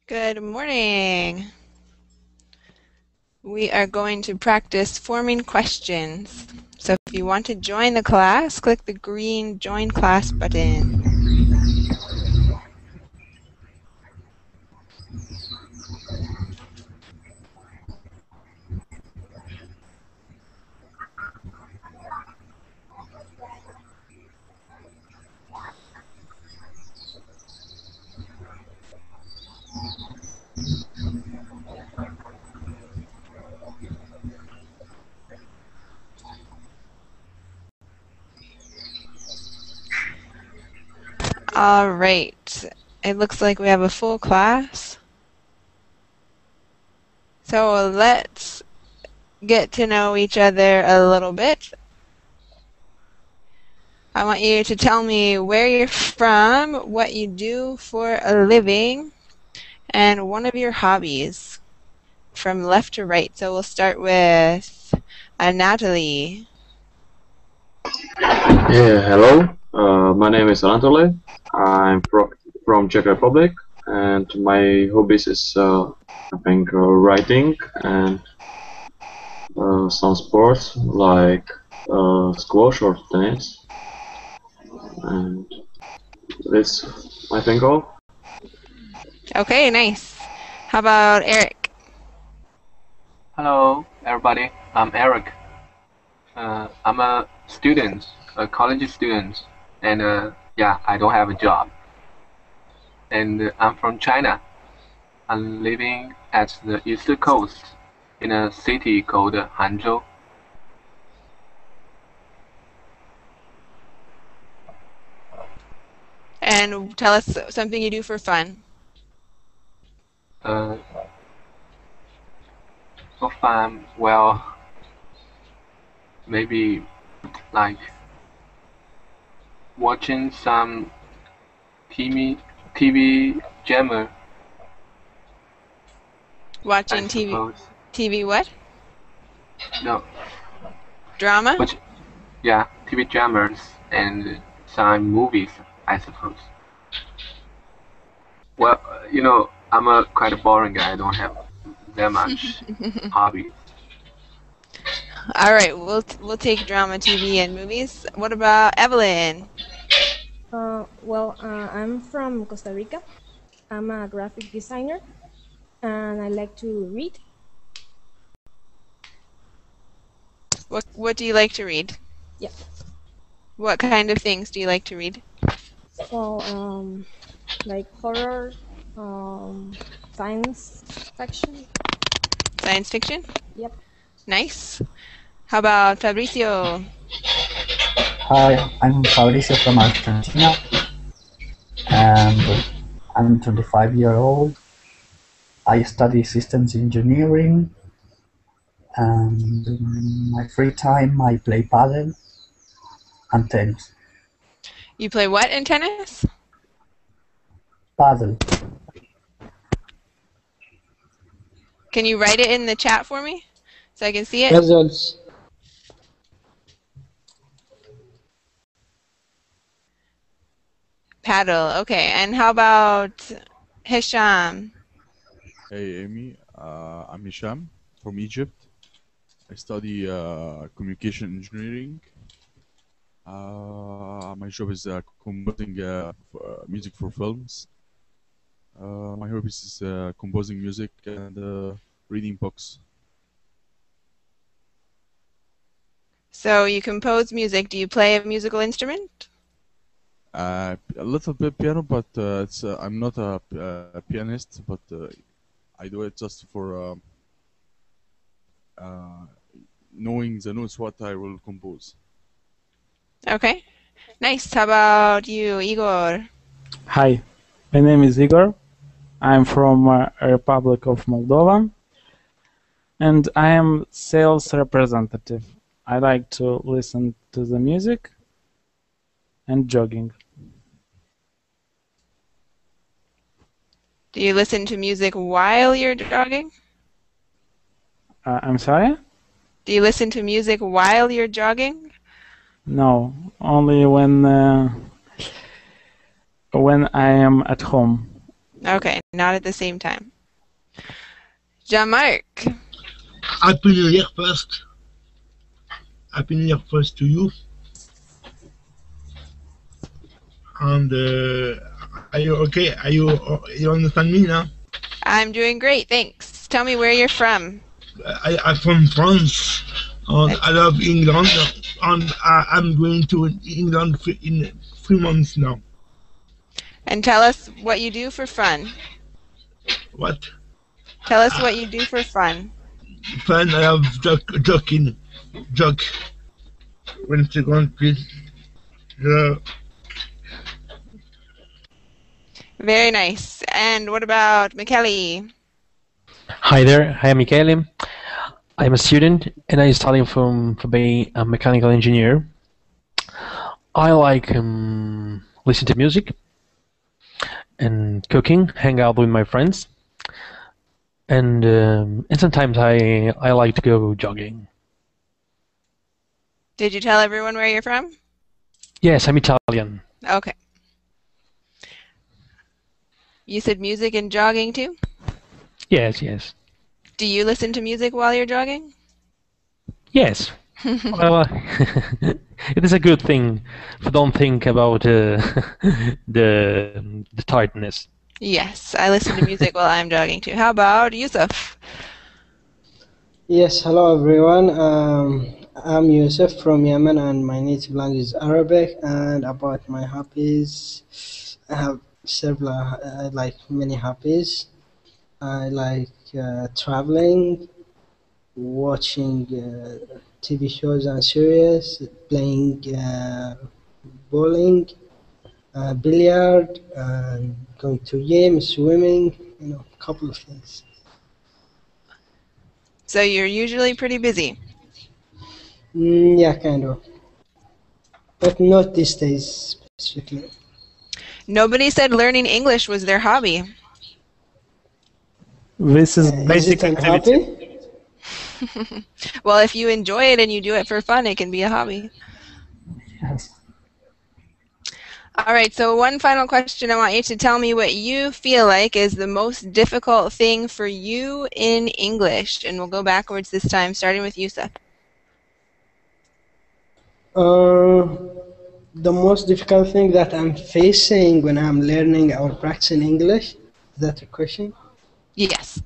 Good morning. We are going to practice forming questions. So if you want to join the class, click the green Join Class button. All right. It looks like we have a full class. So let's get to know each other a little bit. I want you to tell me where you're from, what you do for a living, and one of your hobbies from left to right. So we'll start with Natalie. Yeah, hello. My name is Anatoly. I'm from Czech Republic, and my hobbies is I think writing and some sports like squash or tennis. And that's I think all. Okay, nice. How about Eric? Hello, everybody. I'm Eric. I'm a student, a college student, and yeah, I don't have a job. And I'm from China. I'm living at the east coast in a city called Hangzhou. And tell us something you do for fun. So far, well, maybe like watching some TV jammer. Watching I TV. suppose. TV what? No. Drama? Yeah, TV dramas and some movies, I suppose. Well, you know, I'm a quite a boring guy. I don't have that much hobby. All right, we'll take drama, TV, and movies. What about Evelyn? I'm from Costa Rica. I'm a graphic designer, and I like to read. What do you like to read? Yeah. What kind of things do you like to read? Well, like horror, science fiction. Science fiction? Yep. Nice. How about Fabricio? Hi, I'm Fabricio from Argentina, and I'm 25 years old. I study systems engineering, and in my free time I play paddle and tennis. You play what in tennis? Paddle. Can you write it in the chat for me so I can see it? Results. Paddle, okay. And how about Hisham? Hey Amy, I'm Hisham from Egypt. I study communication engineering. My job is composing music for films. My hobbies is composing music and reading books. So you compose music. Do you play a musical instrument? A little bit piano, but I'm not a pianist, but I do it just for knowing the notes what I will compose. Okay, nice. How about you, Igor? Hi, my name is Igor. I'm from Republic of Moldova, and I am sales representative. I like to listen to the music and jogging. Do you listen to music while you're jogging? I'm sorry? Do you listen to music while you're jogging? No, only when I am at home. Okay, not at the same time. Jean-Marc. Happy New Year first. Happy New Year first to you. And are you okay? You understand me now? I'm doing great, thanks. Tell me where you're from. I'm from France, and I love England, and I'm going to England in 3 months now. And tell us what you do for fun. What? Tell us what you do for fun. Fun, I have jogging. 1 second, please. Very nice. And what about Michele? Hi there, I am Michele. I'm a student and I study to be a mechanical engineer. I like listen to music and cooking, hang out with my friends, and sometimes I like to go jogging. Did you tell everyone where you're from? Yes, I'm Italian. Okay. You said music and jogging too? Yes, yes. Do you listen to music while you're jogging? Yes. Well, it is a good thing if you don't think about the tiredness. Yes, I listen to music while I'm jogging too. How about Yusuf? Yes, hello everyone. I'm Yusuf from Yemen and my native language is Arabic. And about my hobbies, I have several, I like many hobbies. I like traveling, watching TV shows and series, playing bowling, billiard, and going to gym, swimming, a couple of things. So you're usually pretty busy? Yeah, kind of. But not these days specifically. Nobody said learning English was their hobby. This is basic it an activity. hobby? Well, if you enjoy it and you do it for fun, it can be a hobby. Yes. All right, so one final question. I want you to tell me what you feel like is the most difficult thing for you in English. And we'll go backwards this time, starting with Yusuf. The most difficult thing that I'm facing when I'm learning or practicing English, is that a question? Yes.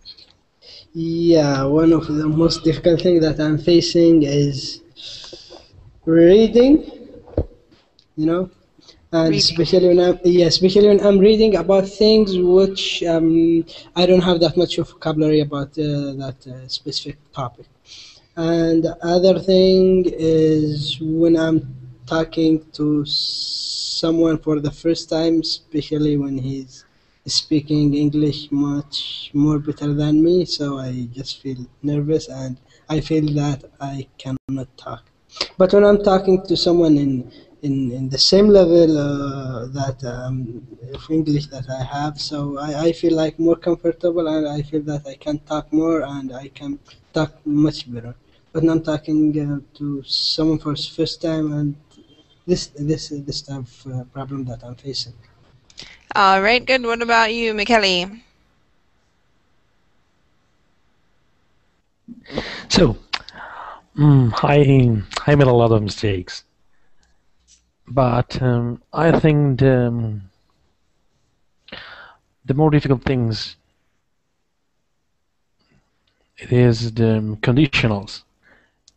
Yeah, one of the most difficult things that I'm facing is reading, and Reading. especially when I'm reading about things which I don't have that much vocabulary about that specific topic. And the other thing is when I'm talking to someone for the first time, especially when he's speaking English much more better than me, so I just feel nervous and I feel that I cannot talk. But when I'm talking to someone in the same level that of English that I have, so I feel like more comfortable and I feel that I can talk more and I can talk much better. But now I'm talking to someone for the first time, and this type of problem that I'm facing. All right, good. What about you, Michele? So, I made a lot of mistakes, but I think the more difficult things it is the conditionals.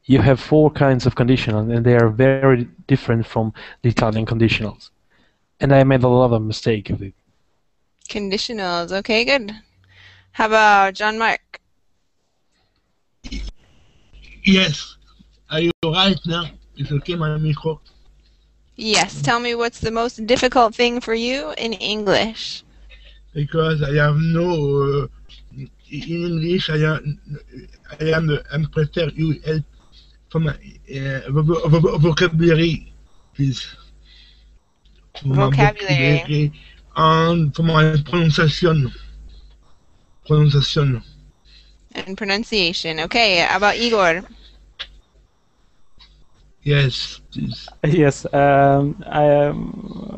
You have 4 kinds of conditionals, and they are very different from the Italian conditionals. And I made a lot of mistakes with it. Conditionals. Okay, good. How about Jean-Marc? Yes. Are you right now? It's okay, my micro. Yes. Tell me what's the most difficult thing for you in English. Because I have no in English. I'm prefer you help for my vocabulary, please. For my Vocabulary. and for my pronunciation. Pronunciation. And pronunciation. Okay, how about Igor? Yes, please. Yes,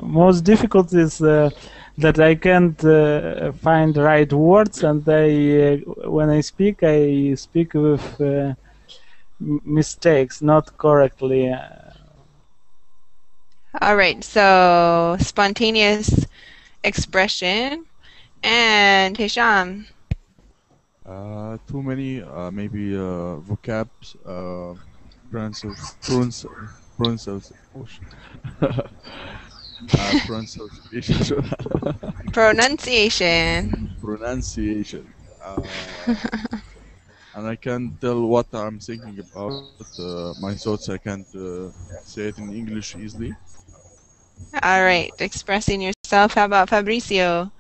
most difficult is that I can't find the right words, and when I speak with mistakes, not correctly. All right, so spontaneous expression. And Hisham? Too many, maybe vocabs, pronunciation. Pronunciation. Pronunciation. Pronunciation. And I can't tell what I'm thinking about. My thoughts, I can't say it in English easily. All right, expressing yourself. How about Fabricio?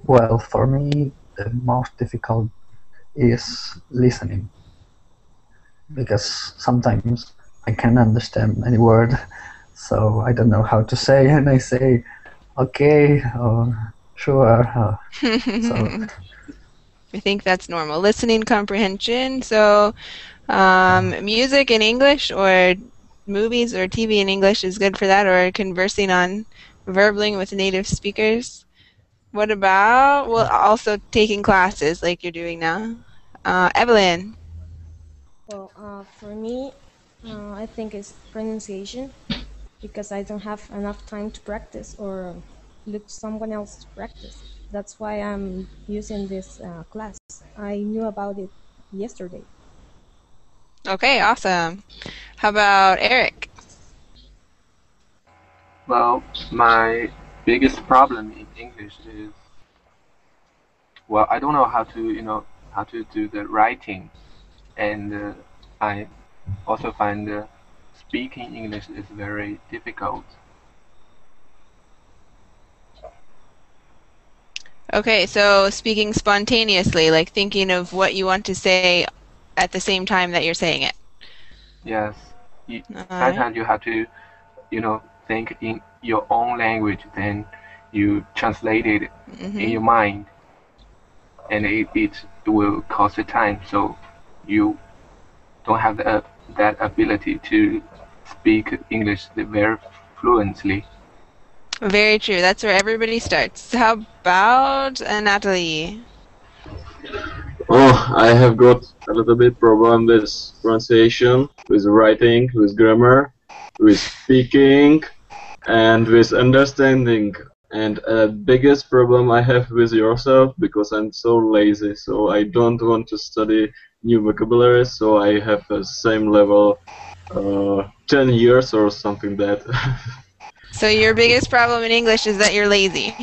Well, for me, the most difficult is listening, because sometimes I can't understand any word, so I don't know how to say, and I say, okay, or sure. So I think that's normal. Listening comprehension. So music in English or movies or TV in English is good for that, or conversing on verbling with native speakers. What about, well, also taking classes like you're doing now? Evelyn? Well, for me, I think it's pronunciation, because I don't have enough time to practice or look someone else to practice. That's why I'm using this class. I knew about it yesterday. Okay, awesome. How about Eric? Well, my biggest problem in English is, well, I don't know how to do the writing, and I also find speaking English is very difficult. Okay, so speaking spontaneously, like thinking of what you want to say at the same time that you're saying it. Yes, sometimes you have to, think in your own language, then you translate it in your mind, and it will cost time, so you don't have that ability to speak English very fluently. Very true. That's where everybody starts. How about Natalie? Oh, I have got a little bit problem with pronunciation, with writing, with grammar, with speaking, and with understanding. And biggest problem I have with yourself, because I'm so lazy, so I don't want to study new vocabulary, so I have the same level 10 years or something that. So your biggest problem in English is that you're lazy.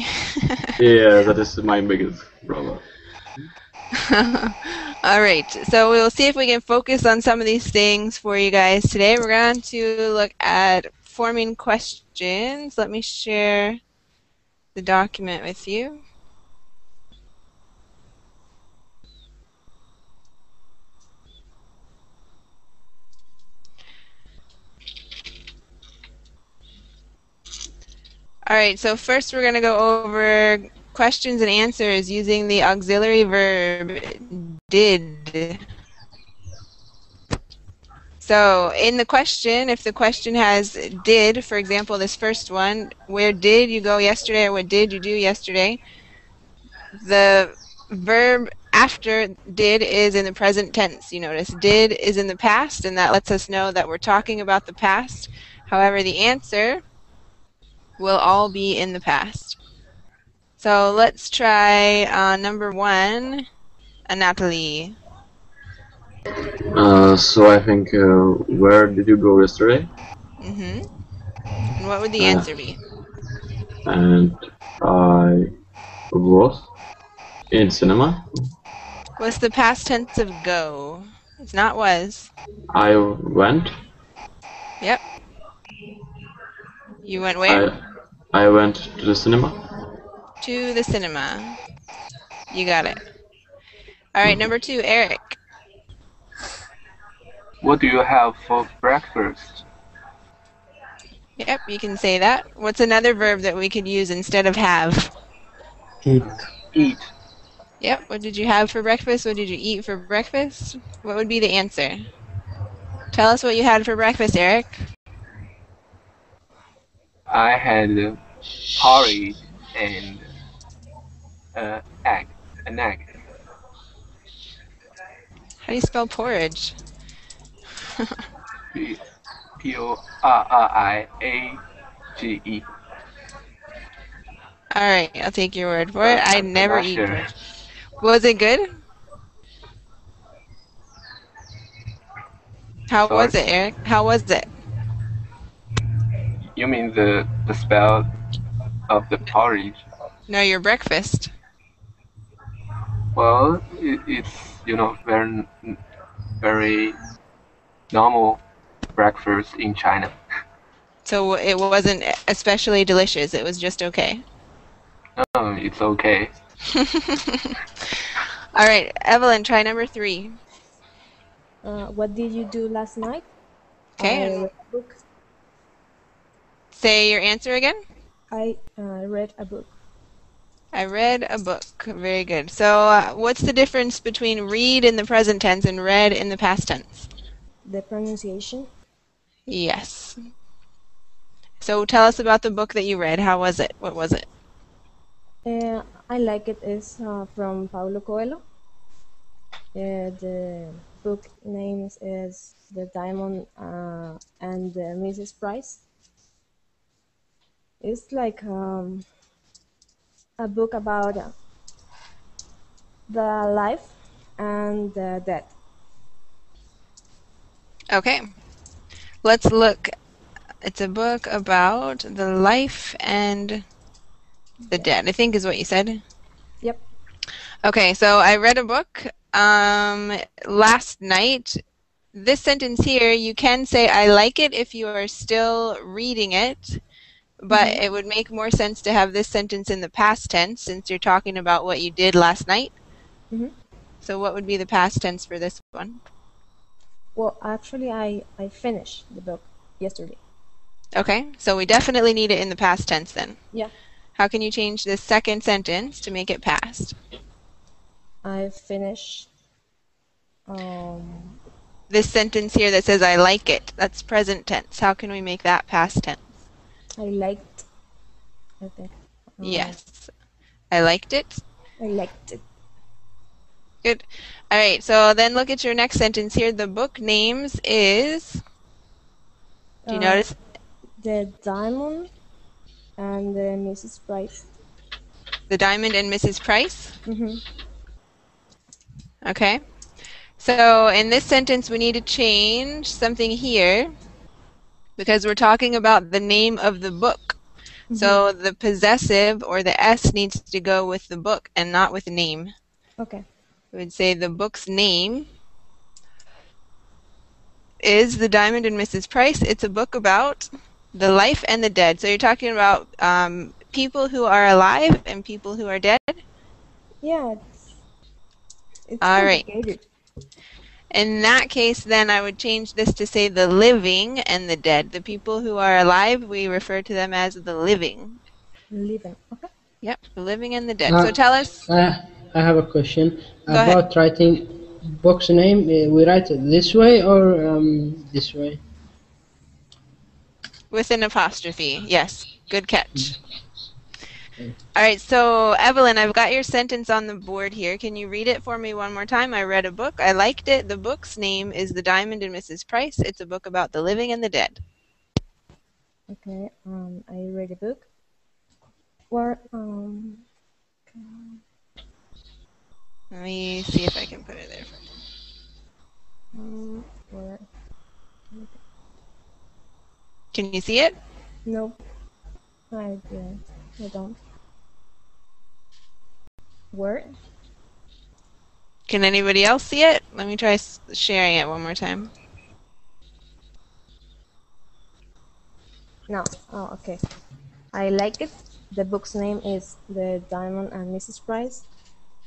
Yeah, that is my biggest problem. All right, so we'll see if we can focus on some of these things for you guys today. We're going to look at forming questions. Let me share the document with you. All right, so first we're going to go over questions and answers using the auxiliary verb did. So in the question, if the question has did, for example, this first one, where did you go yesterday, or what did you do yesterday? The verb after did is in the present tense. You notice did is in the past, and that lets us know that we're talking about the past. However, the answer will all be in the past. So let's try number one, Natalie. So I think, where did you go yesterday? And what would the answer be? And I was in cinema. What's the past tense of go? It's not was. I went. Yep. You went where? I went to the cinema. To the cinema. You got it. All right, number two, Eric. What do you have for breakfast? Yep, you can say that. What's another verb that we could use instead of have? Eat. Eat. Yep, what did you have for breakfast? What did you eat for breakfast? What would be the answer? Tell us what you had for breakfast, Eric. I had porridge and egg. An egg. How do you spell porridge? Porriage. All right, I'll take your word for it. I I'm never not eat sure. porridge. Was it good? How Sorry? was it, Eric? How was it? You mean the spell of the porridge? No, your breakfast. Well, it's very normal breakfast in China. So it wasn't especially delicious. It was just okay. Oh, it's okay. All right, Evelyn, try number 3. What did you do last night? Okay. I read a book. Say your answer again. I read a book. I read a book. Very good. So what's the difference between read in the present tense and read in the past tense? The pronunciation. Yes. So tell us about the book that you read. How was it? What was it? I like it. It's from Paulo Coelho. The book name is The Diamond and Mrs. Price. It's like a book about the life and the death. Okay. Let's look. It's a book about the life and the dead, I think is what you said. Yep. Okay, so I read a book last night. This sentence here, you can say I like it if you are still reading it, but it would make more sense to have this sentence in the past tense since you're talking about what you did last night. So what would be the past tense for this one? Well, actually, I finished the book yesterday. Okay, so we definitely need it in the past tense then. Yeah. How can you change this second sentence to make it past? I finished. This sentence here that says I like it, that's present tense. How can we make that past tense? I liked. I think. Yes. I liked it. I liked it. Good. All right, so then look at your next sentence here. The book names is, do you notice? The Diamond and Mrs. Price. The Diamond and Mrs. Price? Mm-hmm. Okay. So in this sentence, we need to change something here because we're talking about the name of the book. So the possessive or the S needs to go with the book and not with name. Okay. We would say the book's name is The Diamond and Mrs. Price. It's a book about the life and the dead. So you're talking about people who are alive and people who are dead? Yeah, it's all right. complicated. In that case, then I would change this to say the living and the dead. The people who are alive, we refer to them as the living. Living. Okay. Yep, the living and the dead. So tell us. I have a question Go about ahead. writing book's name. We write it this way or this way? With an apostrophe. Yes. Good catch. All right, so Evelyn, I've got your sentence on the board here. Can you read it for me one more time? I read a book. I liked it. The book's name is The Diamond and Mrs. Price. It's a book about the living and the dead. Okay. I read a book. Where Let me see if I can put it there. where? Can you see it? No, I don't. Where? Can anybody else see it? Let me try sharing it one more time. No. Oh, okay. I like it. The book's name is The Diamond and Mrs. Price.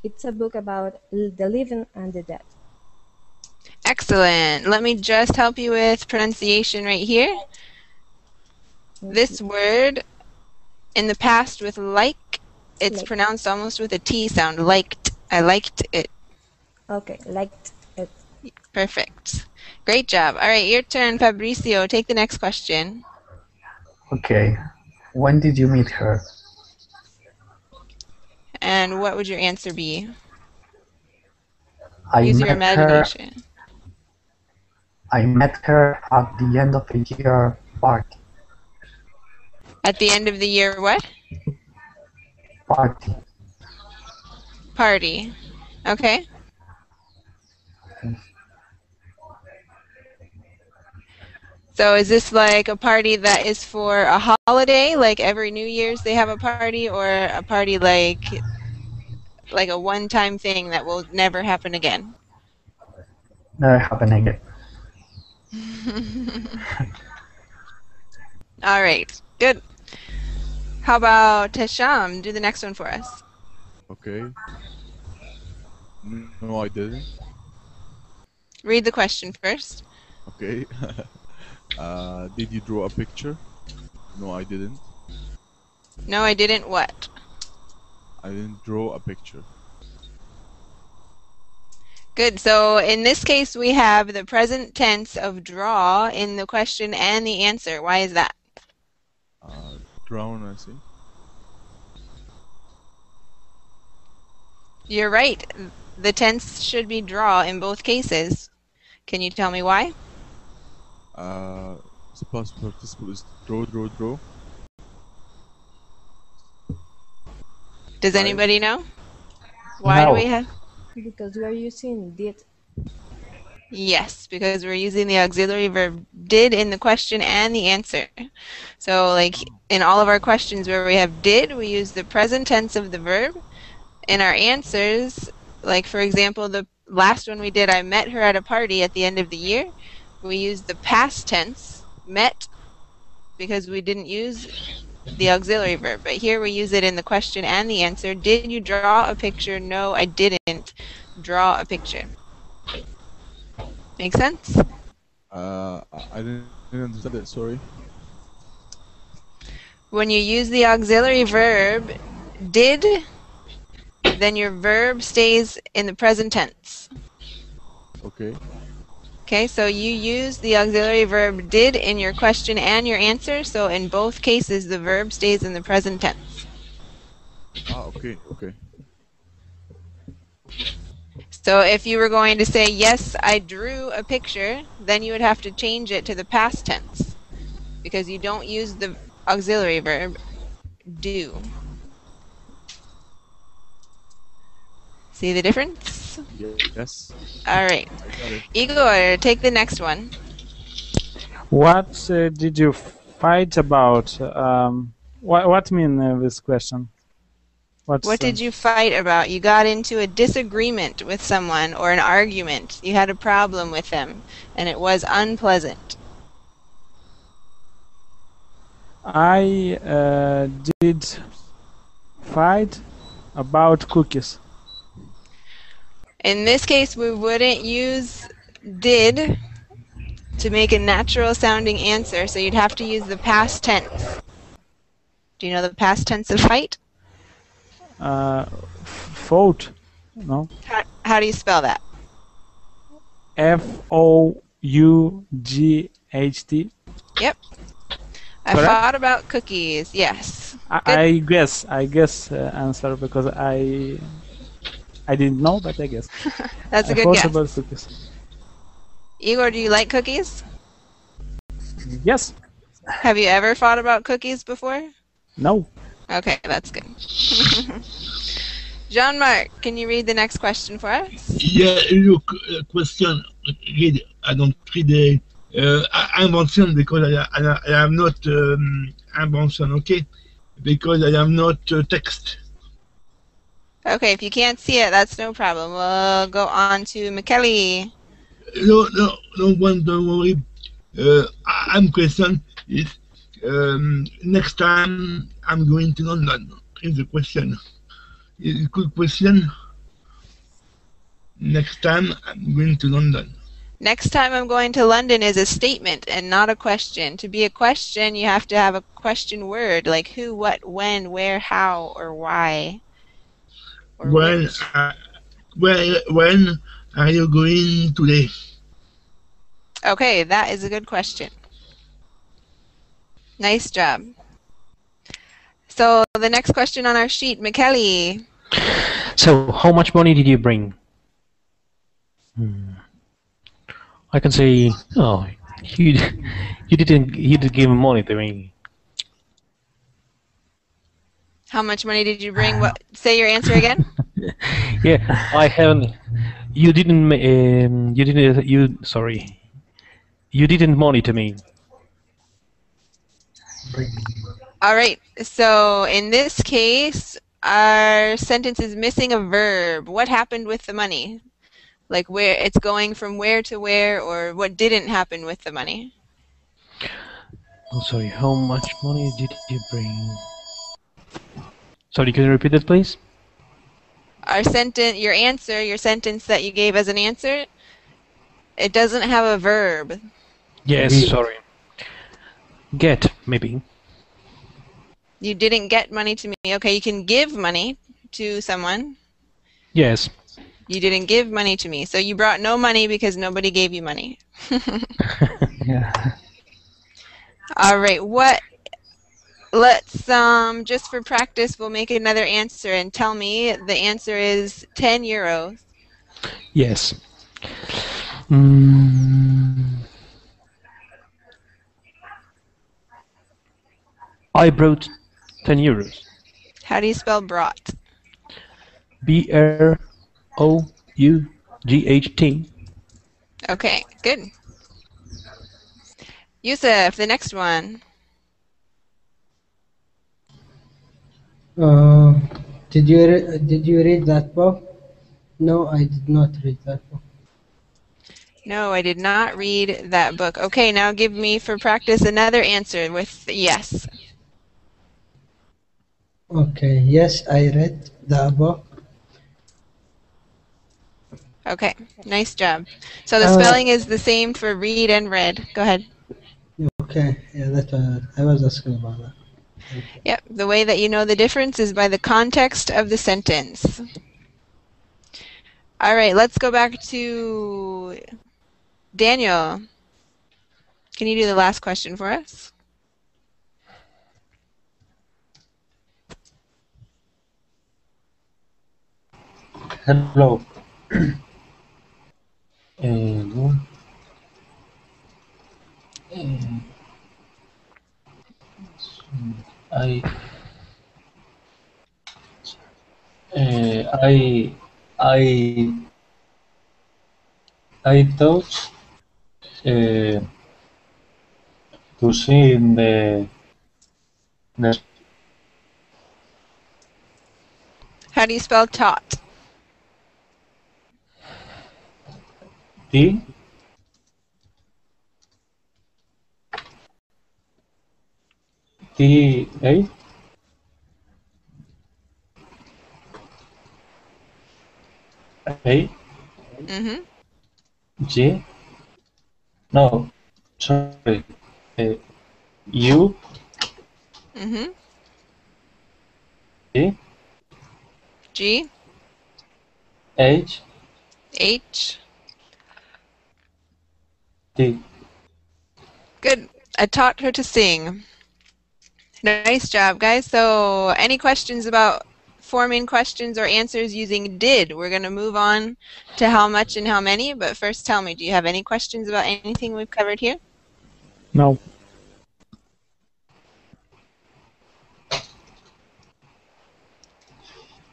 It's a book about the living and the dead. Excellent. Let me just help you with pronunciation right here. This word in the past with like, it's pronounced almost with a T sound. Liked. I liked it. Okay, liked it. Perfect. Great job. All right, your turn, Fabricio. Take the next question. Okay. When did you meet her? And what would your answer be? I Use your met her. imagination. I met her at the end of the year party. At the end of the year, what? Party. Party. Okay. So is this like a party that is for a holiday, like every New Year's they have a party, or a party like a one-time thing that will never happen again? Never happened again. All right, good. How about Hisham? Do the next one for us. Okay. No, I didn't. Read the question first. Okay. Did you draw a picture? No, I didn't. No, I didn't what? I didn't draw a picture. Good. So in this case, we have the present tense of draw in the question and the answer. Why is that? Drawn, I think. You're right. The tense should be draw in both cases. Can you tell me why? The past participle is draw, draw, draw. Does anybody know? Why do we have? Because we are using did. Yes, because we're using the auxiliary verb did in the question and the answer. So like in all of our questions where we have did, we use the present tense of the verb. In our answers, like for example, the last one we did, I met her at a party at the end of the year, we used the past tense, met, because we didn't use the auxiliary verb. But here we use it in the question and the answer. Did you draw a picture? No, I didn't draw a picture. Make sense? I didn't understand it, sorry. When you use the auxiliary verb did, then your verb stays in the present tense. Okay. Okay, so you use the auxiliary verb did in your question and your answer, so in both cases the verb stays in the present tense. Okay, okay. So if you were going to say, yes, I drew a picture, then you would have to change it to the past tense, because you don't use the auxiliary verb do. See the difference? Yes. All right. Igor, take the next one. What did you fight about? What mean this question? What did you fight about? You got into a disagreement with someone or an argument. You had a problem with them, and it was unpleasant. I did fight about cookies. In this case, we wouldn't use did to make a natural sounding answer, so you'd have to use the past tense. Do you know the past tense of fight? Fought, no? How do you spell that? F-O-U-G-H-T. Yep. I Correct? fought about cookies, yes. I guess answer because I didn't know, but I guess. That's a good fought guess. about cookies. Igor, do you like cookies? Yes. Have you ever fought about cookies before? No. Okay, that's good. Jean-Marc, can you read the next question for us? Yeah, look, question. Read. I don't read the invention because I am not invention, okay? Because I am not text. Okay, if you can't see it, that's no problem. We'll go on to Michele. No, don't worry. I'm question is next time I'm going to London. Is the question. Is a good question. Next time I'm going to London. Next time I'm going to London is a statement and not a question. To be a question, you have to have a question word like who, what, when, where, how, or why. Or When which. when are you going today? Okay, that is a good question. Nice job. So the next question on our sheet, Michele. So, how much money did you bring? I can say, oh, you didn't give money to me. How much money did you bring? What? Say your answer again. Yeah, I haven't. You didn't. You didn't. You sorry. You didn't money to me. All right. So in this case, our sentence is missing a verb. What happened with the money? Like where it's going from where to where, or what didn't happen with the money? I'm sorry. How much money did you bring? Sorry, can you repeat that, please? Our sentence, your answer, your sentence that you gave as an answer, it doesn't have a verb. Yes. Sorry. Get maybe. You didn't get money to me. Okay, you can give money to someone. Yes. You didn't give money to me. So you brought no money because nobody gave you money. Yeah. All right. Let's just for practice, we'll make another answer and tell me the answer is 10 euros. Yes. I brought 10 euros. How do you spell brought? BROUGHT. Okay, good. Yusuf, the next one. Did you read that book? No, I did not read that book. No, I did not read that book. Okay, now give me for practice another answer with yes. Okay, yes, I read that book. Okay, nice job. So the spelling is the same for read and read. Go ahead. Okay, yeah, that I was asking about that. Yep, the way that you know the difference is by the context of the sentence. All right, let's go back to Daniel. Can you do the last question for us? Hello. I I I thought to see in the How do you spell taught? T T A A Mm-hmm. G no sorry U Mm-hmm. G G. H H. T. Good. I taught her to sing. Nice job, guys. So any questions about forming questions or answers using did? We're going to move on to how much and how many, but first tell me, do you have any questions about anything we've covered here? No.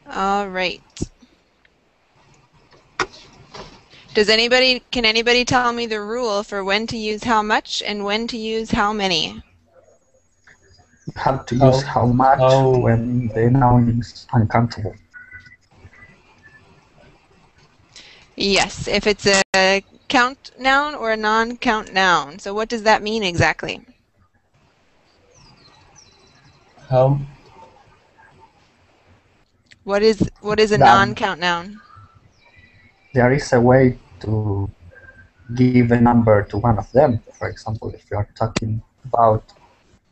All right. Can anybody tell me the rule for when to use how much and when to use how many? You have to use how much when the noun is uncountable. Yes, if it's a count noun or a non-count noun. So what does that mean exactly? How What is a non-count noun? There is a way to give a number to one of them. For example, if you are talking about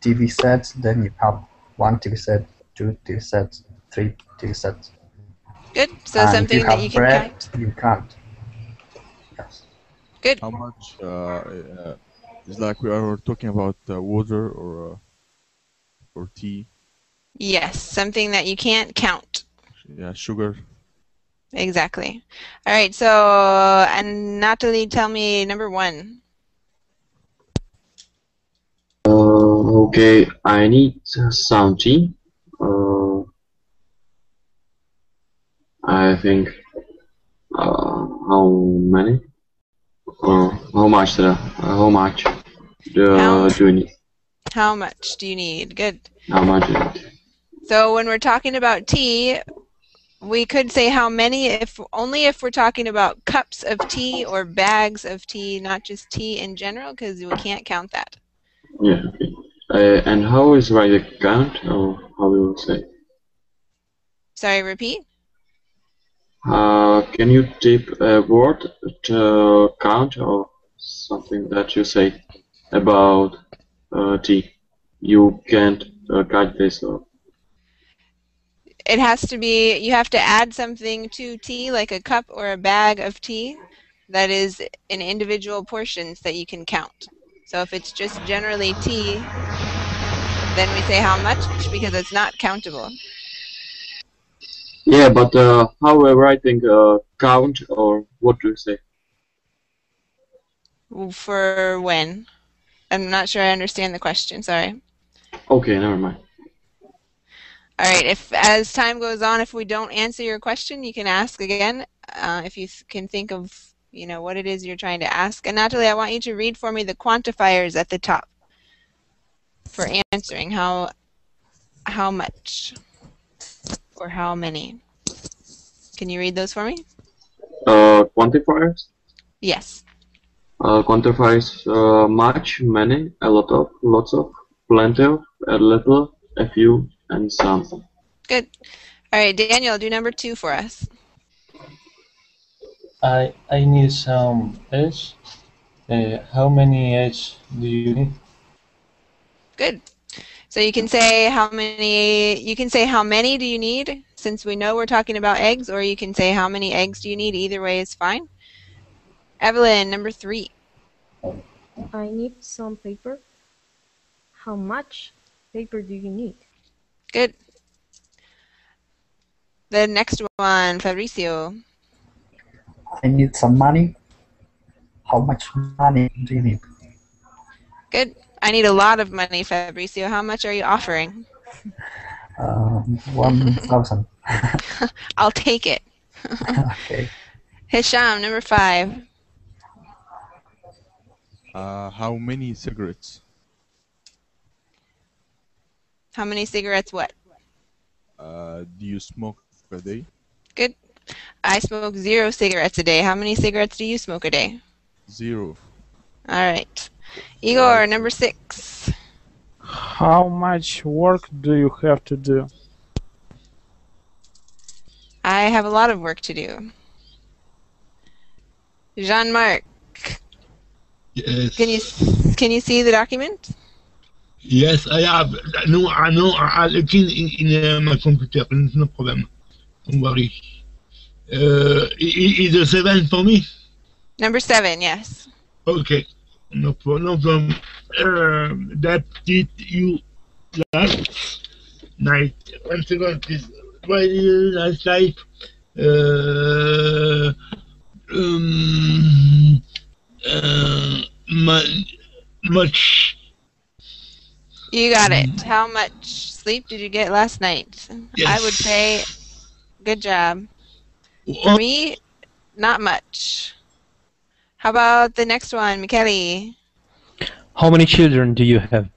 TV sets, then you have one TV set, two TV sets, three TV sets. Good. So And if you something that you have can bread, count. you can't. Yes. Good. How much is like we are talking about water or tea? Yes, something that you can't count. Yeah, sugar. Exactly. All right, so, and Natalie, tell me number 1. Okay, I need some tea. I think how many? How much? How much do you need? How much do you need? Good. How much? Do you need? So when we're talking about tea, we could say how many, if only if we're talking about cups of tea or bags of tea, not just tea in general, because we can't count that. Yeah. Okay. And how is right the count, or how we will say? Sorry, repeat. Can you tip a word to count or something that you say about tea? You can't cut this or. It has to be, you have to add something to tea, like a cup or a bag of tea, that is in individual portions that you can count. So if it's just generally tea, then we say how much because it's not countable. Yeah, but how we're writing count or what do you say? For when? I'm not sure I understand the question, sorry. Okay, never mind. All right, if as time goes on, if we don't answer your question, you can ask again. If you can think of, you know, what it is you're trying to ask. And Natalie, I want you to read for me the quantifiers at the top for answering how much or how many. Can you read those for me? Quantifiers? Yes. Quantifiers much, many, a lot of, lots of, plenty of, a little, a few, and some. Good. All right, Daniel, do number 2 for us. I need some eggs. How many eggs do you need? Good. So you can say how many do you need, since we know we're talking about eggs, or you can say how many eggs do you need. Either way is fine. Evelyn, number 3. I need some paper. How much paper do you need? Good. The next one, Fabricio. I need some money. How much money do you need? Good. I need a lot of money, Fabricio. How much are you offering? 1,000. I'll take it. Okay. Hisham, number 5. How many cigarettes? How many cigarettes what? Do you smoke a day? Good. I smoke 0 cigarettes a day. How many cigarettes do you smoke a day? 0. All right. Igor, number 6. How much work do you have to do? I have a lot of work to do. Jean-Marc. Yes. Can you see the document? Yes, I have. No, I know. I looking in my computer. No problem. Don't worry. Is a 7 for me? Number 7, yes. Okay. No problem. That did you last night? 1 second, please. Why did you last night? Much. You got it. How much sleep did you get last night? Yes. I would say good job. For me, not much. How about the next one, Michele? How many children do you have?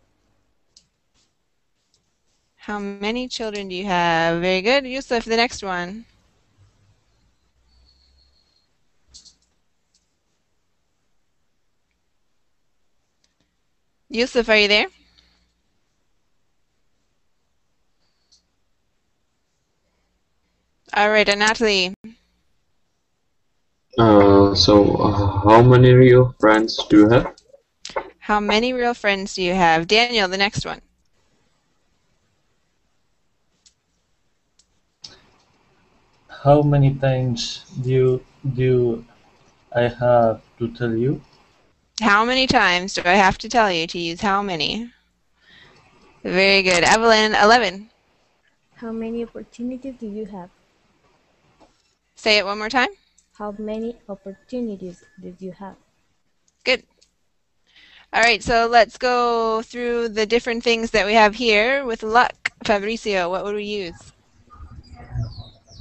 How many children do you have? Very good. Yusuf, the next one. Yusuf, are you there? All right, and Natalie. How many real friends do you have? How many real friends do you have? Daniel, the next one. How many times do I have to tell you? How many times do I have to tell you to use how many? Very good. Evelyn, 11. How many opportunities do you have? Say it one more time. How many opportunities did you have? Good. All right, so let's go through the different things that we have here with luck. Fabricio, what would we use?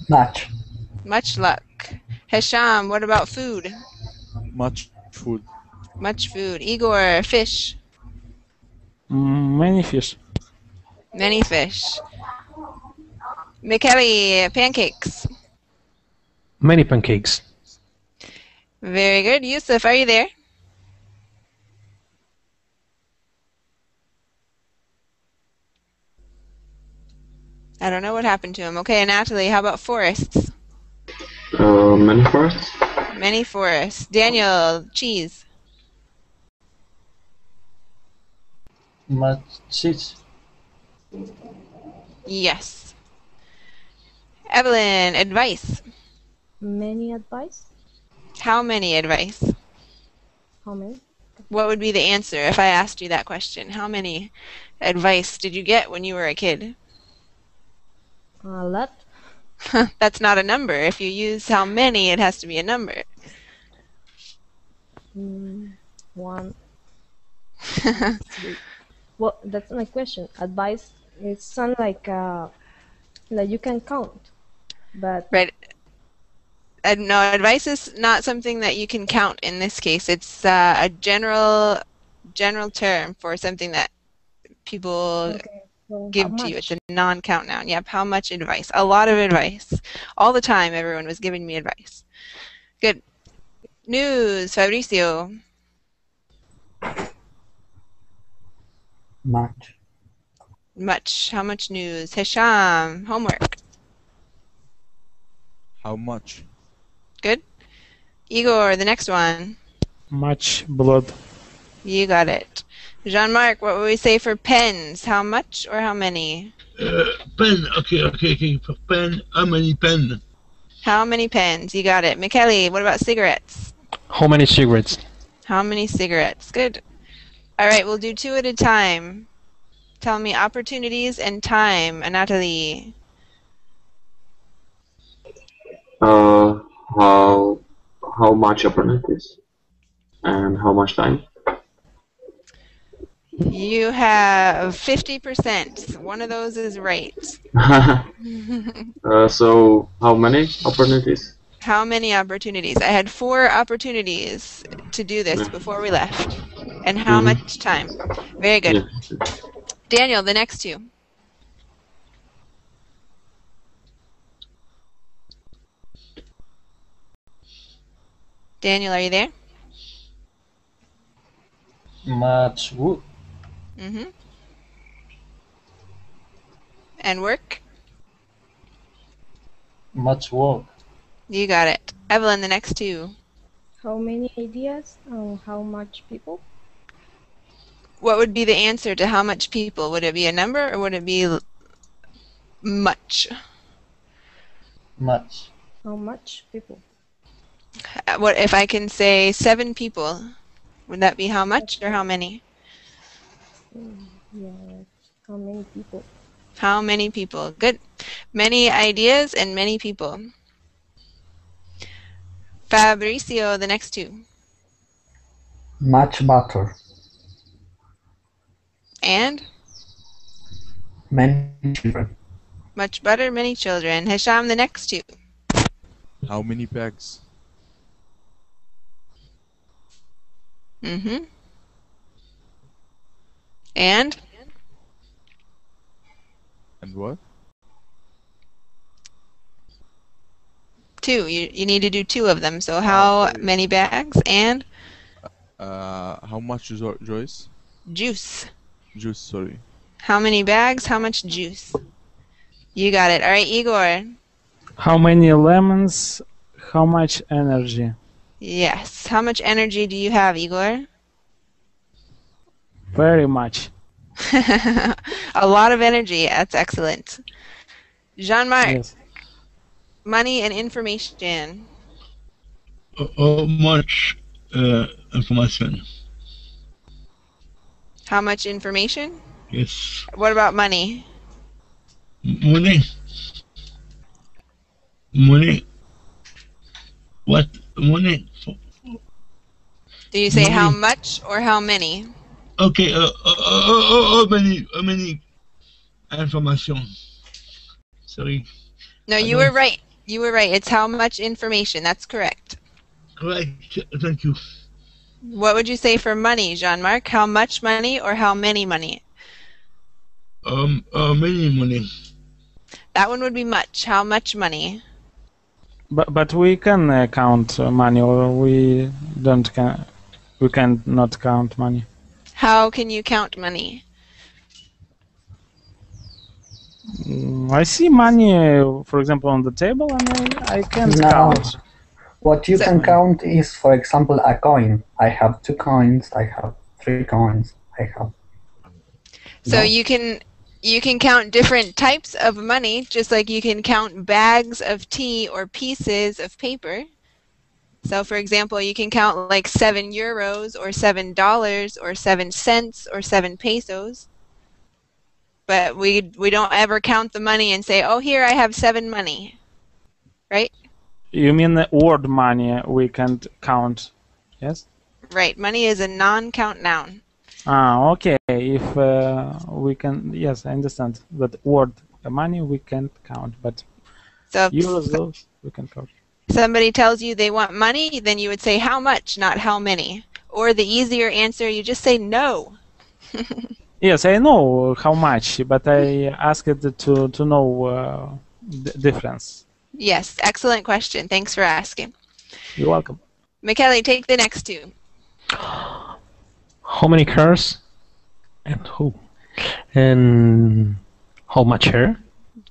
Much. Much luck. Hesham, what about food? Much food. Much food. Igor, fish. Many fish. Many fish. Michele, pancakes. Many pancakes. Very good. Yusuf, are you there? I don't know what happened to him. Okay, Natalie, how about forests? Many forests. Many forests. Daniel, cheese. Much cheese. Yes. Evelyn, advice. Many advice? How many advice? How many? What would be the answer if I asked you that question? How many advice did you get when you were a kid? A lot. That's not a number. If you use how many, it has to be a number. One. Three. Well, that's my question. Advice, it sounds like you can count, but Right. No, advice is not something that you can count in this case. It's a general term for something that people okay. So give how to you. much? It's a non-count noun. Yep. How much advice? A lot of advice. All the time, everyone was giving me advice. Good. News, Fabricio. Much. Much. How much news? Hisham, homework. How much? Good. Igor, the next one. Much blood. You got it. Jean-Marc, what would we say for pens? How much or how many? Pen. Okay. For pen, how many pen? How many pens? You got it. Michele, what about cigarettes? How many cigarettes? How many cigarettes? Good. All right, we'll do two at a time. Tell me opportunities and time. Natalie. How much opportunities and how much time? You have 50%. One of those is right. So how many opportunities? How many opportunities? I had 4 opportunities to do this before we left. And how much time? Very good. Yeah. Daniel, the next two. Daniel, are you there? Much wood. Mm-hmm. And work? Much work. You got it. Evelyn, the next two. How many ideas and how much people? What would be the answer to how much people? Would it be a number or would it be much? Much. How much people? What if I can say 7 people? Would that be how much or how many? Yeah. How many people? How many people? Good. Many ideas and many people. Fabricio, the next two. Much butter. And? Many children. Much butter, many children. Hisham, the next two. How many bags? Mm-hmm. And? And what? 2. You need to do 2 of them. So how many bags and? How much Joyce? Juice. Juice, sorry. How many bags? How much juice? You got it. All right, Igor. How many lemons? How much energy? Yes. How much energy do you have, Igor? Very much. A lot of energy. That's excellent. Jean-Marc, Yes. money and information. How much information? How much information? Yes. What about money? Money. Money. What money? Do you say how Money. much or how many? Okay. How many information? Sorry. No, I you were don't. right. You were right. It's how much information. That's correct. Correct. Thank you. What would you say for money, Jean-Marc? How much money or how many money? Many money. That one would be much. How much money? But we can count money, or we don't can. We can not count money. How can you count money? I see money, for example, on the table, and I can't No. count. What you So- can count is, for example, a coin. I have 2 coins. I have 3 coins. I have. So No. you can count different types of money, just like you can count bags of tea or pieces of paper. So for example, you can count like 7 euros or $7 or 7 cents or 7 pesos. But we don't ever count the money and say, "Oh, here I have 7 money." Right? You mean the word money we can't count? Yes. Right. Money is a non-count noun. Ah, okay. If we can, yes, I understand that word money we can't count, but So euros those we can count. somebody tells you they want money, then you would say how much, not how many. Or the easier answer, you just say no. Yes, I know how much, but I asked to know the difference. Yes, excellent question. Thanks for asking. You're welcome. Michele, take the next two. How many cars and who? And how much hair?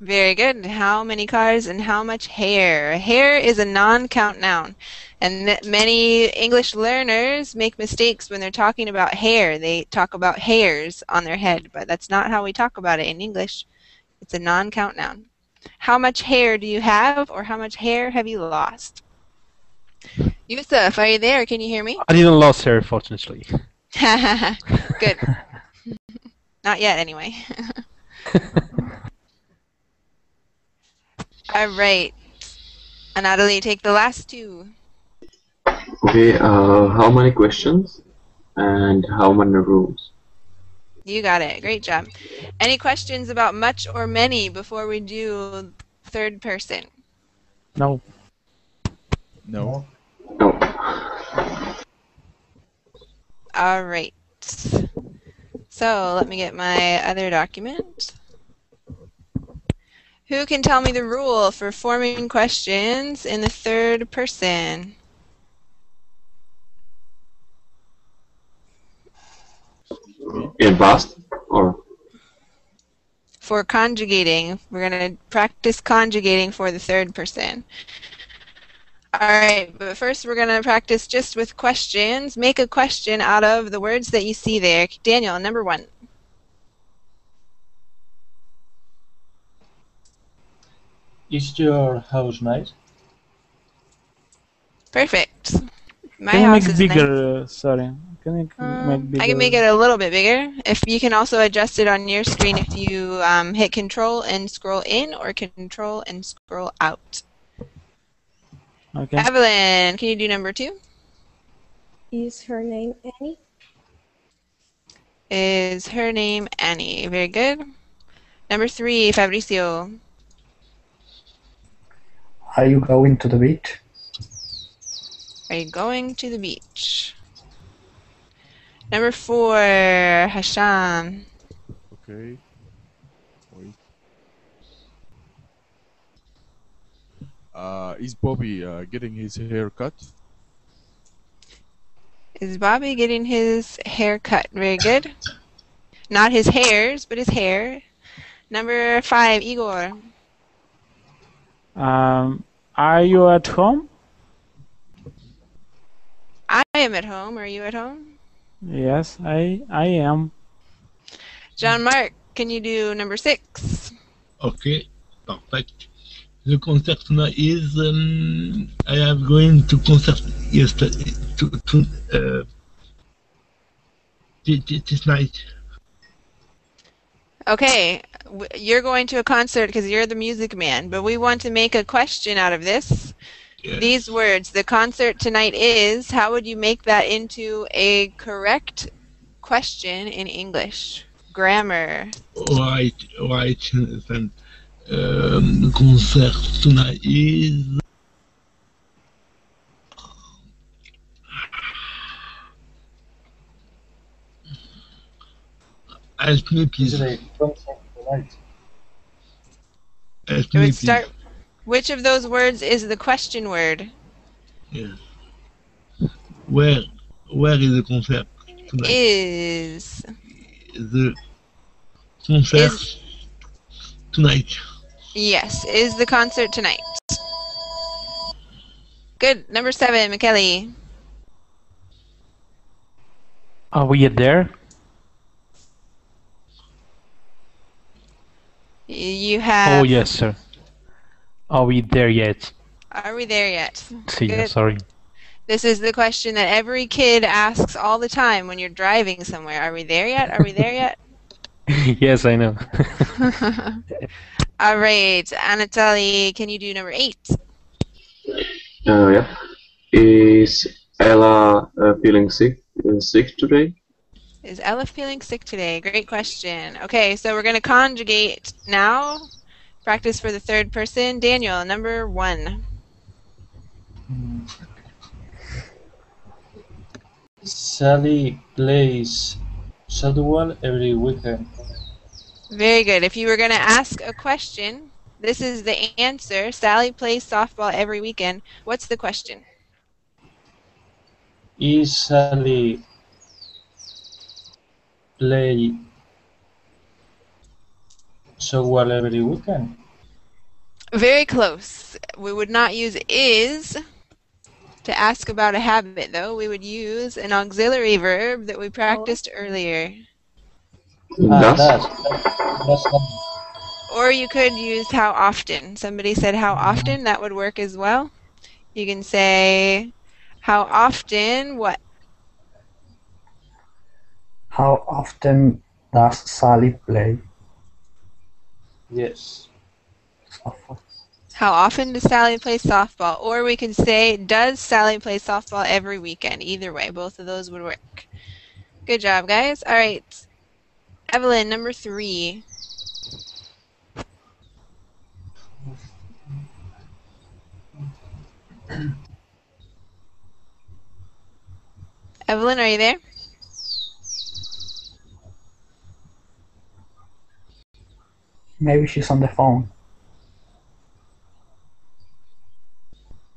Very good. How many cars and how much hair? Hair is a non-count noun. And many English learners make mistakes when they're talking about hair. They talk about hairs on their head, but that's not how we talk about it in English. It's a non-count noun. How much hair do you have, or how much hair have you lost? Yusuf, are you there? Can you hear me? I didn't lose hair, fortunately. Good. Not yet, anyway. All right. Natalie, take the last two. Okay, how many questions and how many rooms? You got it. Great job. Any questions about much or many before we do third person? No. No. No. All right. So let me get my other document. Who can tell me the rule for forming questions in the third person? In past or? For conjugating. We're going to practice conjugating for the third person. All right, but first we're going to practice just with questions. Make a question out of the words that you see there. Daniel, number 1. Is your house nice? Perfect. My Can you house make is bigger? nice. Sorry. Can you make bigger? I can make it a little bit bigger. If you can also adjust it on your screen if you hit Control and scroll in or Control and scroll out. Okay. Evelyn, can you do number 2? Is her name Annie? Is her name Annie? Very good. Number 3, Fabricio. Are you going to the beach? Are you going to the beach? Number 4, Hasham. Okay. Wait. Is Bobby getting his hair cut? Is Bobby getting his hair cut? Very good. Not his hairs, but his hair. Number 5, Igor. Are you at home? am at home. Are you at home? Yes, I am. John Mark, can you do number 6? Okay, perfect. The concert tonight is I am going to concert yesterday this night. Okay, you're going to a concert because you're the music man, but we want to make a question out of this. Yes. These words, the concert tonight is, how would you make that into a correct question in English? Grammar. Right. Then the concert tonight is. Help me, please. Help It me, would please. start. Which of those words is the question word? Yes. Where is the concert tonight? Is. The concert tonight. Yes, is the concert tonight. Good. Number 7, Michele. Are we there? You have. Oh, yes, sir. Are we there yet? Are we there yet? See, Good. sorry. This is the question that every kid asks all the time when you're driving somewhere. Are we there yet? Are we there yet? Yes, I know. All right, Anatoly, can you do number 8? Yeah. Is Ella feeling sick today? Is Ella feeling sick today? Great question. Okay, so we're going to conjugate now. Practice for the third person. Daniel, number 1. Sally plays softball every weekend. Very good. If you were going to ask a question, this is the answer. Sally plays softball every weekend. What's the question? Is Sally play softball every weekend? Very close. We would not use is to ask about a habit, though. We would use an auxiliary verb that we practiced earlier. That's Or you could use how often. Somebody said how often. That would work as well. You can say how often what? How often does Sally play yes. softball? How often does Sally play softball? Or we could say, does Sally play softball every weekend? Either way, both of those would work. Good job, guys. All right. Evelyn, number 3. Evelyn, are you there? Maybe she's on the phone.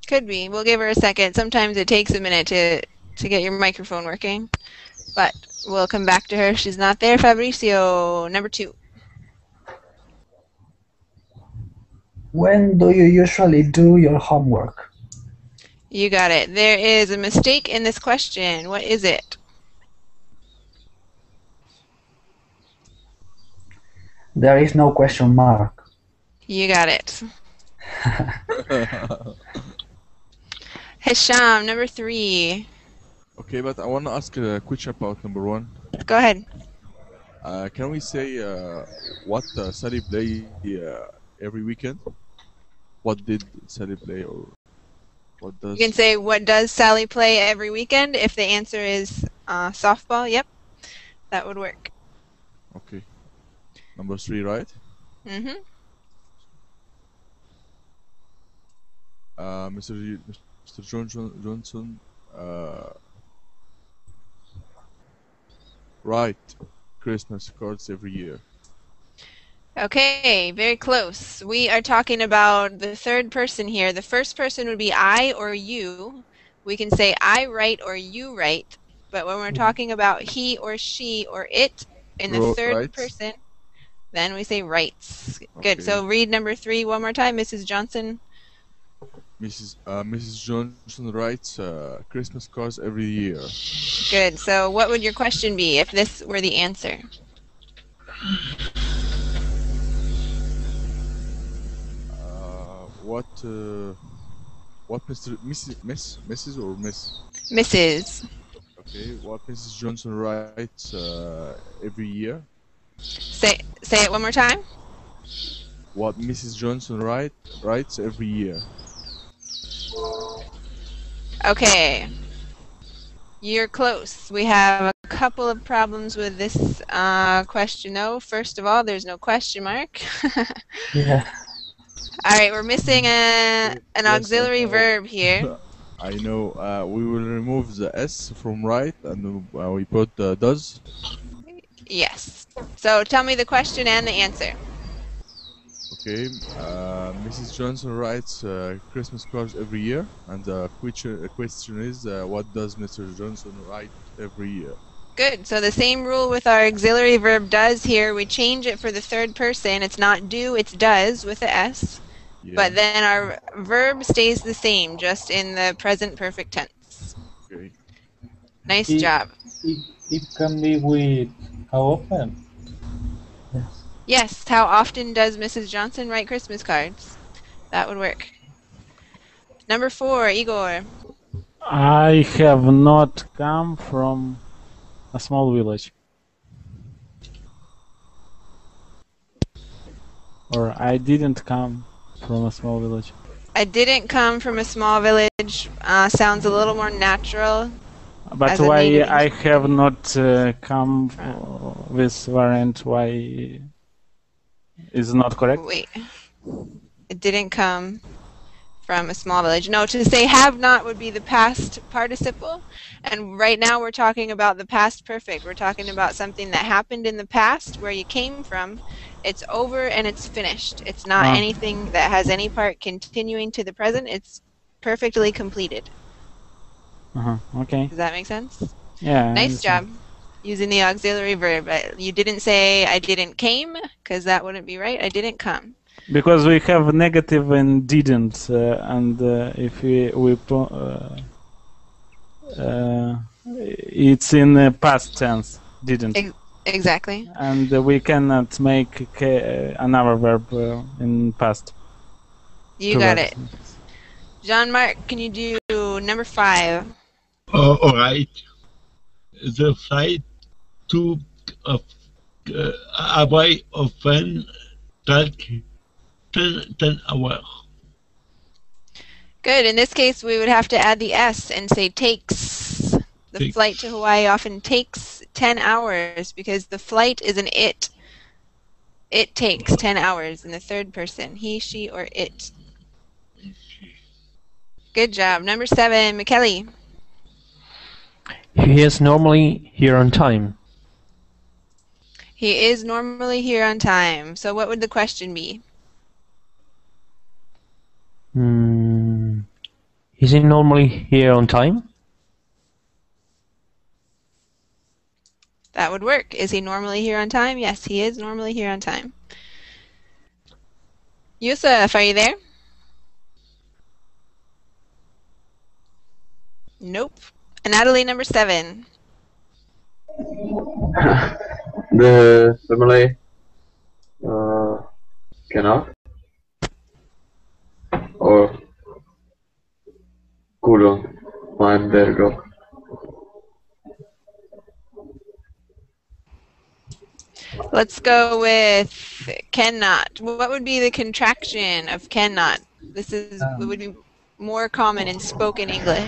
Could be. We'll give her a second. Sometimes it takes a minute to get your microphone working. But we'll come back to her if she's not there. Fabricio, number 2. When do you usually do your homework? You got it. There is a mistake in this question. What is it? There is no question mark. You got it. Hisham, number 3. Okay, but I want to ask a question about number 1. Go ahead. Can we say what Sally play every weekend? What did Sally play, or what does? You can say, what does Sally play every weekend? If the answer is softball, yep, that would work. Okay. Number 3, right? Mm-hmm. Mr. Johnson. Right. Christmas cards every year. Okay, very close. We are talking about the third person here. The first person would be I or you. We can say I write or you write. But when we're talking about he or she or it in the third person, then we say writes. Good. Okay. So read number 3 one more time, Mrs. Johnson. Mrs. Johnson writes Christmas cards every year. Good. So what would your question be if this were the answer? What Mrs. or Miss? Mrs. Okay, what Mrs. Johnson writes every year? Say it one more time. What Mrs. Johnson writes every year? Okay. You're close. We have a couple of problems with this question, though. First of all, there's no question mark. Yeah. All right, we're missing an auxiliary verb here. I know. We will remove the S from right, and we put does. Yes. So tell me the question and the answer. Okay. Mrs. Johnson writes Christmas cards every year, and the question is, what does Mr. Johnson write every year? Good. So the same rule with our auxiliary verb does here. We change it for the third person. It's not do, it's does with the S. Yeah. But then our verb stays the same, just in the present perfect tense. Okay. Nice job. It can be with how often? Yes, how often does Mrs. Johnson write Christmas cards? That would work. Number 4, Igor. I have not come from a small village. Or I didn't come from a small village. I didn't come from a small village. Sounds a little more natural. But why I have not come with variant? Why is not correct? Wait. It didn't come from a small village. No, to say have not would be the past participle. And right now we're talking about the past perfect. We're talking about something that happened in the past where you came from. It's over and it's finished. It's not anything that has any part continuing to the present. It's perfectly completed. Okay. Does that make sense? Yeah. Nice job using the auxiliary verb. You didn't say I didn't came, because that wouldn't be right. I didn't come. Because we have negative and didn't, and if it's in the past tense, didn't. Exactly. And we cannot make another verb in past. You got it. Jean-Marc, can you do number 5? All right. The flight took away often take 10 hours. Good. In this case, we would have to add the S and say takes. The flight to Hawaii often takes 10 hours because the flight is an it. It takes 10 hours in the third person. He, she, or it. Good job. Number 7, Michele. He is normally here on time. He is normally here on time. So what would the question be? Is he normally here on time? That would work. Is he normally here on time? Yes, he is normally here on time. Yusuf, are you there? Nope. And Natalie, number 7. The family cannot or couldn't find their dog. Let's go with cannot. What would be the contraction of cannot? This is would be more common in spoken English.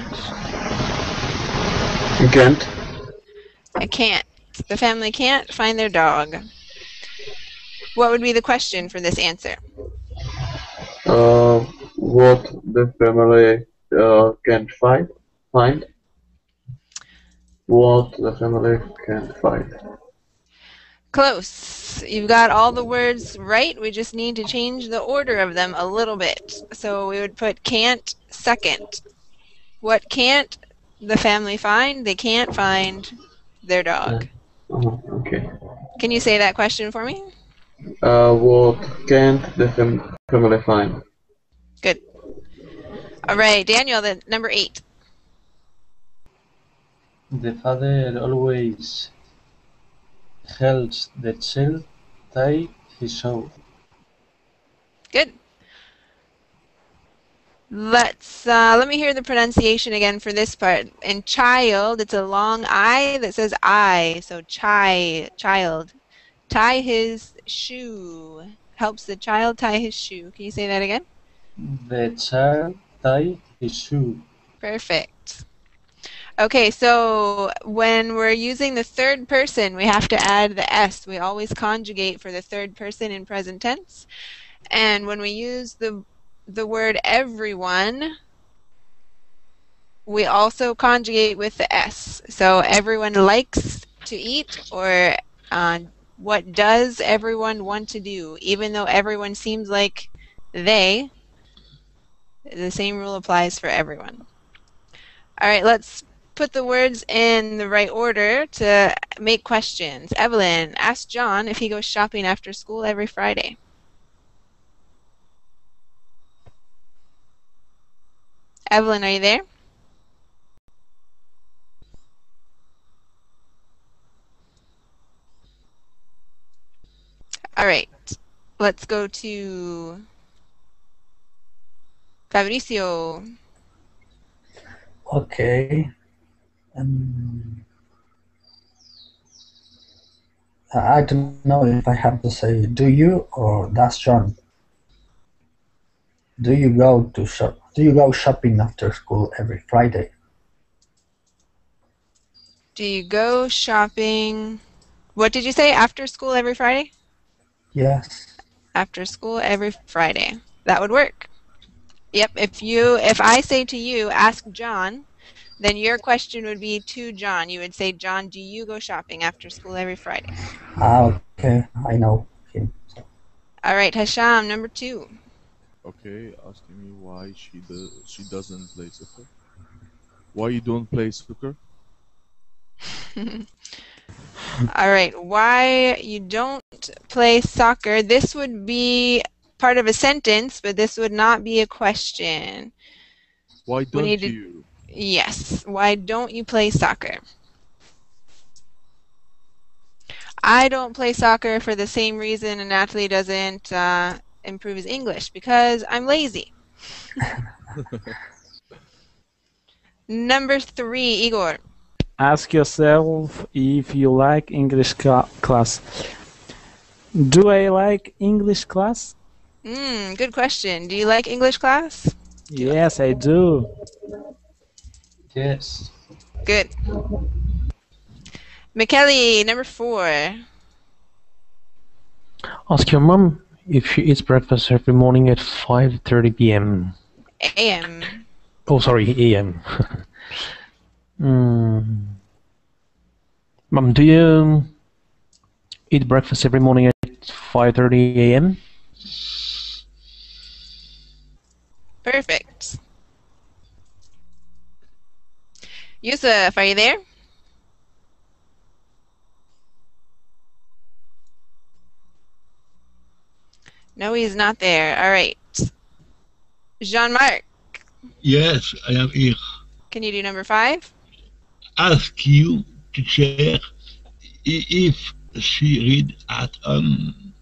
You can't. I can't. The family can't find their dog. What would be the question for this answer? What the family can't find? What the family can't find. Close. You've got all the words right. We just need to change the order of them a little bit. So we would put can't second. What can't the family find? They can't find their dog. Okay. Can you say that question for me? What can't the family find? Good. All right, Daniel, the number 8. The father always helps the child tie his shoe. Good. Let me hear the pronunciation again for this part. In child, it's a long I that says I, so child. Tie his shoe. Helps the child tie his shoe. Can you say that again? The child tie his shoe. Perfect. Okay, so when we're using the third person, we have to add the S. We always conjugate for the third person in present tense. And when we use the word everyone, we also conjugate with the S. So everyone likes to eat, or what does everyone want to do? Even though everyone seems like they, the same rule applies for everyone. All right, let's put the words in the right order to make questions. Evelyn, ask John if he goes shopping after school every Friday. Evelyn, are you there? All right, let's go to Fabricio. Okay. I don't know if I have to say do you or does John. Do you go shopping after school every Friday? Do you go shopping? What did you say? After school every Friday? Yes. After school every Friday. That would work. Yep. If I say to you, ask John, then your question would be to John. You would say, John, do you go shopping after school every Friday? Okay, I know him. All right, Hasham, number 2. Okay, asking me why she doesn't play soccer. Why you don't play soccer? All right, why you don't play soccer. This would be part of a sentence, but this would not be a question. Why don't you? Yes, why don't you play soccer? I don't play soccer for the same reason Natalie doesn't improve his English, because I'm lazy. Number 3, Igor. Ask yourself if you like English class. Do I like English class? Good question. Do you like English class? Yes, I do. Yes. Good. Michele, number 4. Ask your mom if she eats breakfast every morning at 5:30 p.m. AM. Oh, sorry, a.m. Mom, do you eat breakfast every morning at 5:30 a.m.? Perfect. Yusuf, are you there? No, he's not there. All right. Jean-Marc. Yes, I am here. Can you do number 5? Ask you, teacher, if she read at home.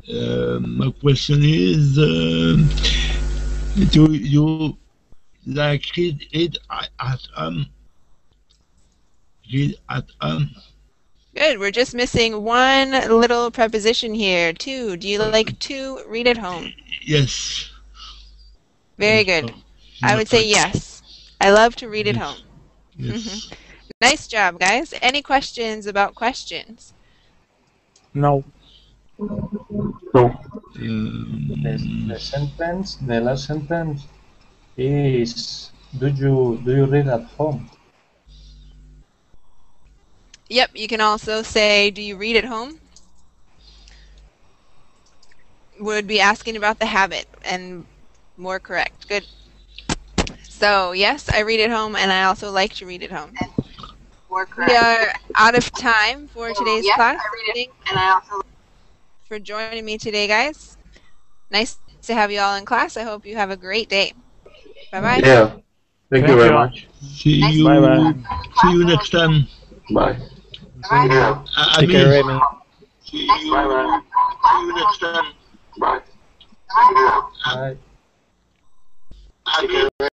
My question is, do you like read at home? Read at home. Good. We're just missing one little preposition here. To. Do you like to read at home? Yes. Very good. I would say yes. I love to read at home. Yes. Nice job, guys. Any questions about questions? No. The last sentence is, do you read at home? Yep, you can also say, do you read at home? Would be asking about the habit, and more correct. Good. So, yes, I read at home, and I also like to read at home. More correct. We are out of time for today's yes, class. I read it, and I also for joining me today, guys. Nice to have you all in class. I hope you have a great day. Bye-bye. Yeah. Thank you very much. See you. Bye-bye. See you next time. Bye. Take care, Remy. See you. See you next time. Bye. Bye. Bye.